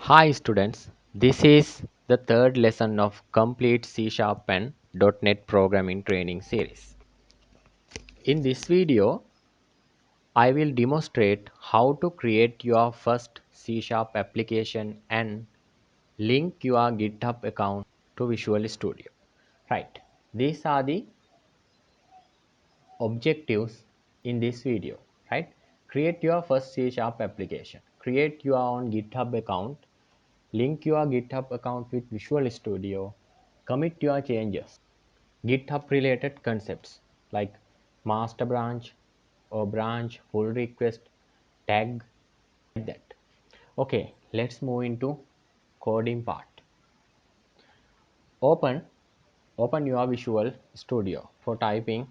Hi students, this is the third lesson of complete C Sharp and .NET programming training series. In this video, I will demonstrate how to create your first C Sharp application and link your GitHub account to Visual Studio. Right, these are the objectives in this video. Right, create your first C Sharp application, create your own GitHub account, link your GitHub account with Visual Studio, commit your changes. GitHub related concepts like master branch or branch, pull request, tag, like that. Okay, let's move into coding part. Open open your Visual Studio. For typing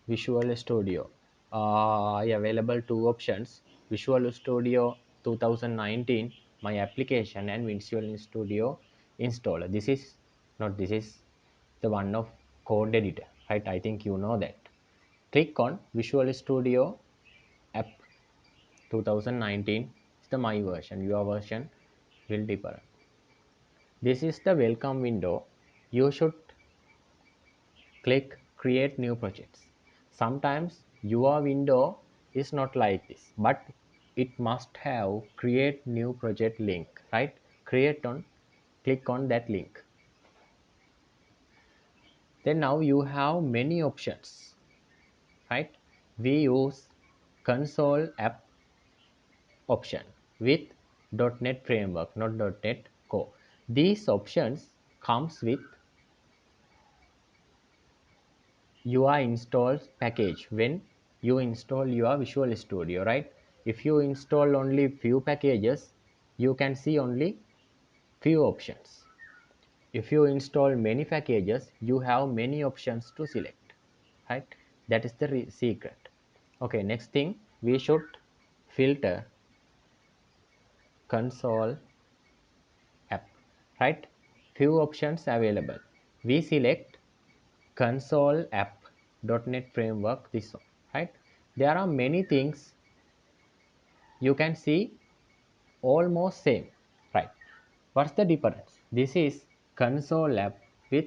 Visual Studio, available two options: Visual Studio 2019, my application, and Visual Studio installer. This is the one of code editor, right? I think you know that. Click on Visual Studio app 2019. It's the my version. Your version will differ. This is the welcome window. You should click create new projects. Sometimes your window is not like this, but it must have create new project link, right? Click on that link. Then now you have many options, right? We use console app option with .NET framework, not .NET Core. These options comes with your install package when you install your Visual Studio, right? If you install only few packages, you can see only few options. If you install many packages, you have many options to select, right? That is the secret. Okay, next thing, we should filter console app, right? Few options available. We select console app .NET framework, this one, right? There are many things you can see almost same, right? What's the difference? This is console app with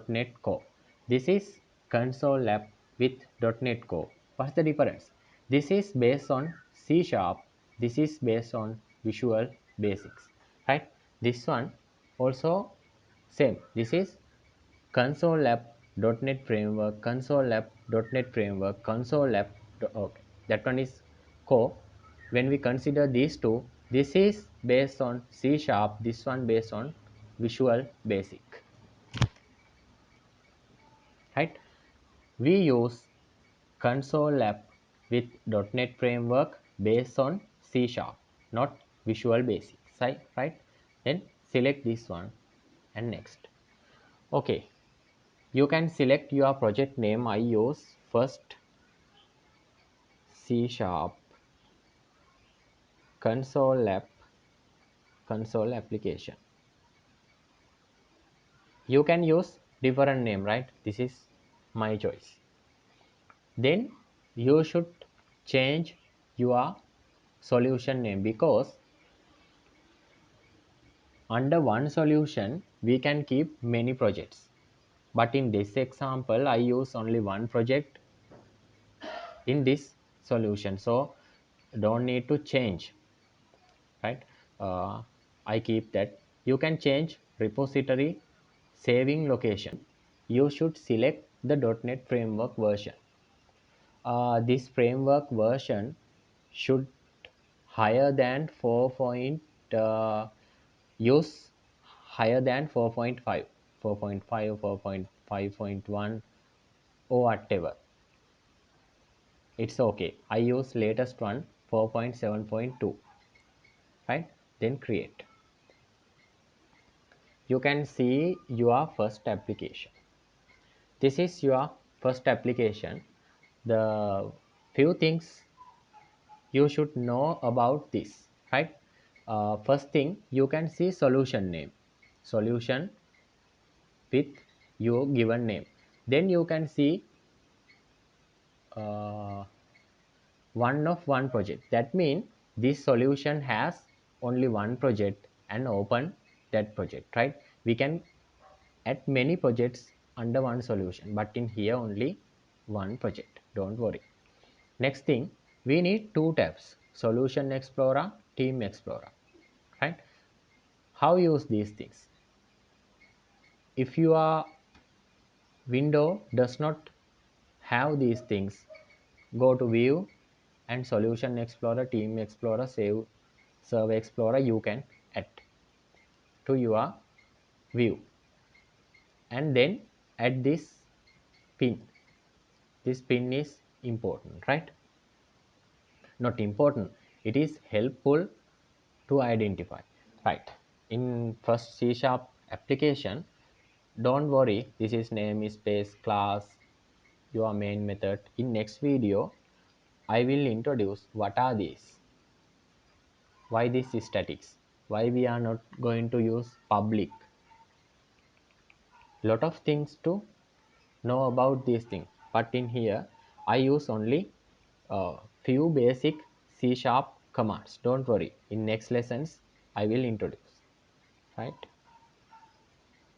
.NET Core. This is console app with .NET Core. What's the difference? This is based on C Sharp. This is based on Visual Basics, right? This one also same. This is console app .NET framework, console app .NET framework, console app. Okay, that one is core. When we consider these two, this is based on C Sharp, this one based on Visual Basic, right? We use console app with .NET framework based on C Sharp, not Visual Basic, right? Then select this one and next. Okay, you can select your project name. I use first C Sharp console app console application. You can use different name, right? This is my choice. Then you should change your solution name, because under one solution we can keep many projects, but in this example I use only one project in this solution, so don't need to change, right? I keep that. You can change repository saving location. You should select the .NET framework version. This framework version should higher than 4 point use higher than 4.5, 4.5, 4.5.1 or whatever. It's okay. I use latest one 4.7.2, right? Then create. You can see your first application. This is your first application. The few things you should know about this, right? First thing, you can see solution name, solution with your given name. Then you can see uh, one of one project. That means this solution has only one project and open that project, right? We can add many projects under one solution, but in here only one project, don't worry. Next thing, we need two tabs, Solution Explorer, Team Explorer, right? How use these things? If your window does not have these things, go to View and Solution Explorer, Team Explorer, Save Server Explorer, you can add to your view, and then add this pin. This pin is important, right? Not important, it is helpful to identify, right? In first C sharp application, don't worry, this is namespace, class, your main method. In next video I will introduce what are these, why this is statics, why we are not going to use public. Lot of things to know about these things, but in here I use only few basic C sharp commands. Don't worry, in next lessons I will introduce, right?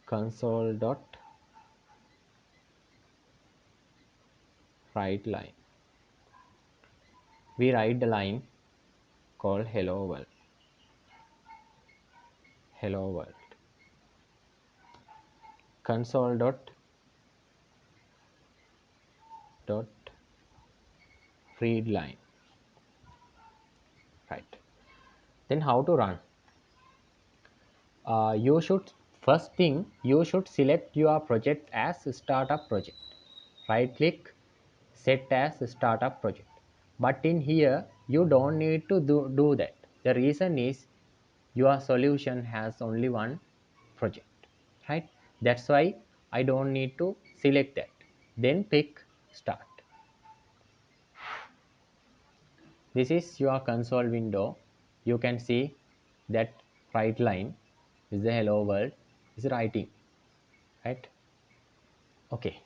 Console dot write line, we write the line called hello world, hello world. Console dot read line, right? Then how to run? You should, first thing, you should select your project as startup project. Right click, set as startup project. But in here you don't need to do that. The reason is your solution has only one project, right? That's why I don't need to select that. Then pick start. This is your console window. You can see that right line is the hello world is writing, right? Okay,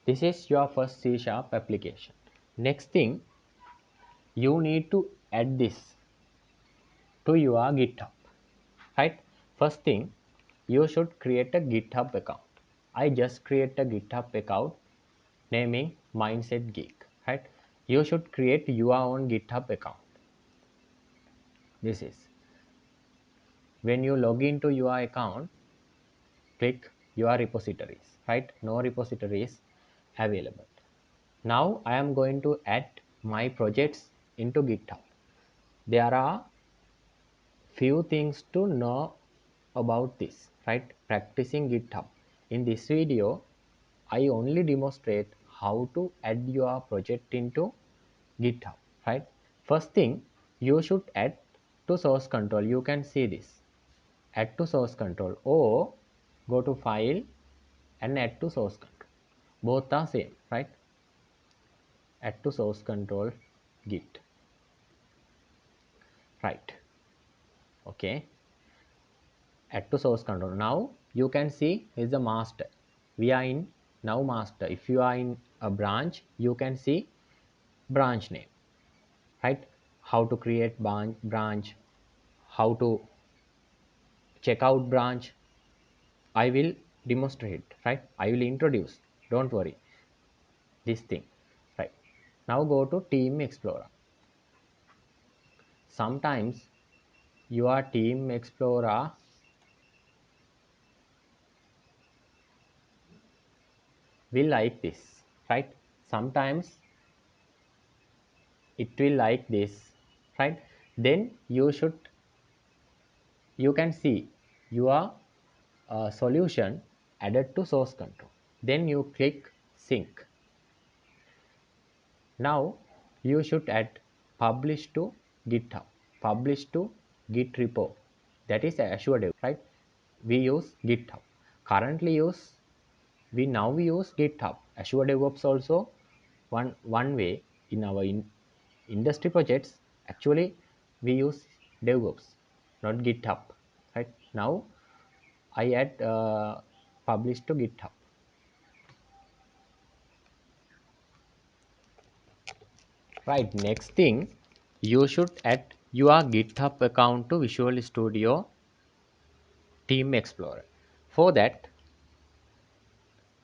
this is your first C sharp application. Next thing, you need to add this to your GitHub, right? First thing, you should create a GitHub account. I just create a GitHub account naming Mindset Geek, right? You should create your own GitHub account. This is when you log into your account, click your repositories, right? No repositories available. Now I am going to add my projects into GitHub. There are few things to know about this, right? Practicing GitHub. In this video I only demonstrate how to add your project into GitHub, right? First thing, you should add to source control. You can see this, add to source control, or go to file and add to source control. Both are same, right? Add to source control git, right? Okay, add to source control. Now you can see is the master. We are in now master. If you are in a branch, you can see branch name, right? How to create branch, how to check out branch, I will demonstrate, right? I will introduce, don't worry, this thing, right? Now go to Team Explorer. Sometimes your Team Explorer will like this, right? Sometimes it will like this, right? Then you can see your solution added to source control. Then you click sync. Now you should add publish to GitHub, publish to Git repo, that is Azure Dev, right? We use GitHub currently, we now use GitHub. Azure DevOps also one way in our industry projects. Actually we use DevOps, not GitHub, right? Now I add publish to GitHub, right? Next thing, you should add your GitHub account to Visual Studio Team Explorer. For that,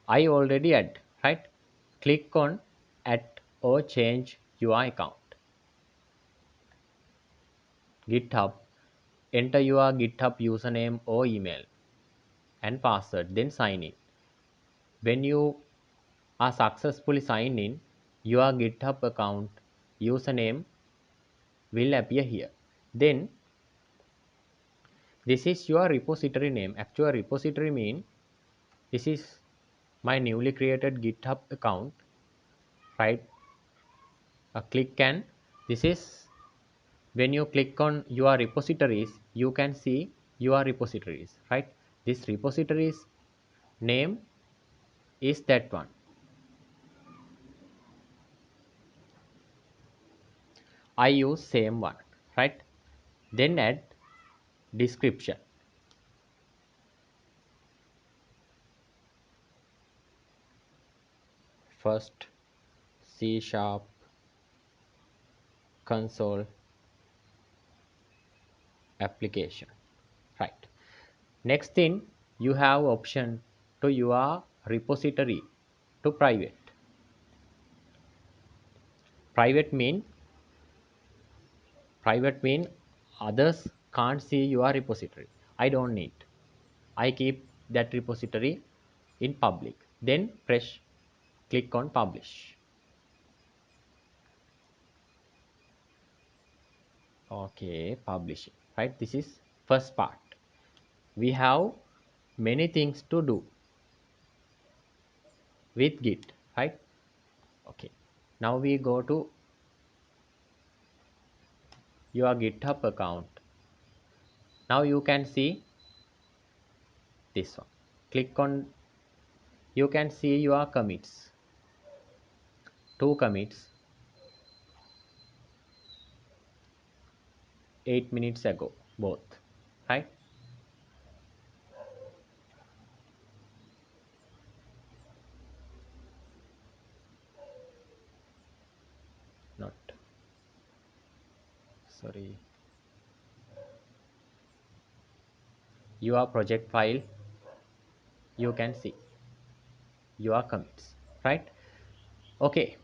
I already add, right? Click on add or change your account. GitHub, enter your GitHub username or email and password, then sign in. When you are successfully signed in, your GitHub account username will appear here. Then this is your repository name. Actual repository mean this is my newly created GitHub account, right? A click, and this is when you click on your repositories, you can see your repositories, right? This repositories name is that one. I use same one, right? Then add description. First, C sharp console application, right? Next thing, you have option to your repository to private. Private mean others can't see your repository. I don't need. I keep that repository in public. Then click on publish. Okay, publishing, right? This is first part. We have many things to do with Git, right? Okay, now we go to your GitHub account. Now you can see this one. Click on, you can see your commits. Two commits 8 minutes ago, both, right? Not, sorry, your project file, you can see your commits, right? Okay,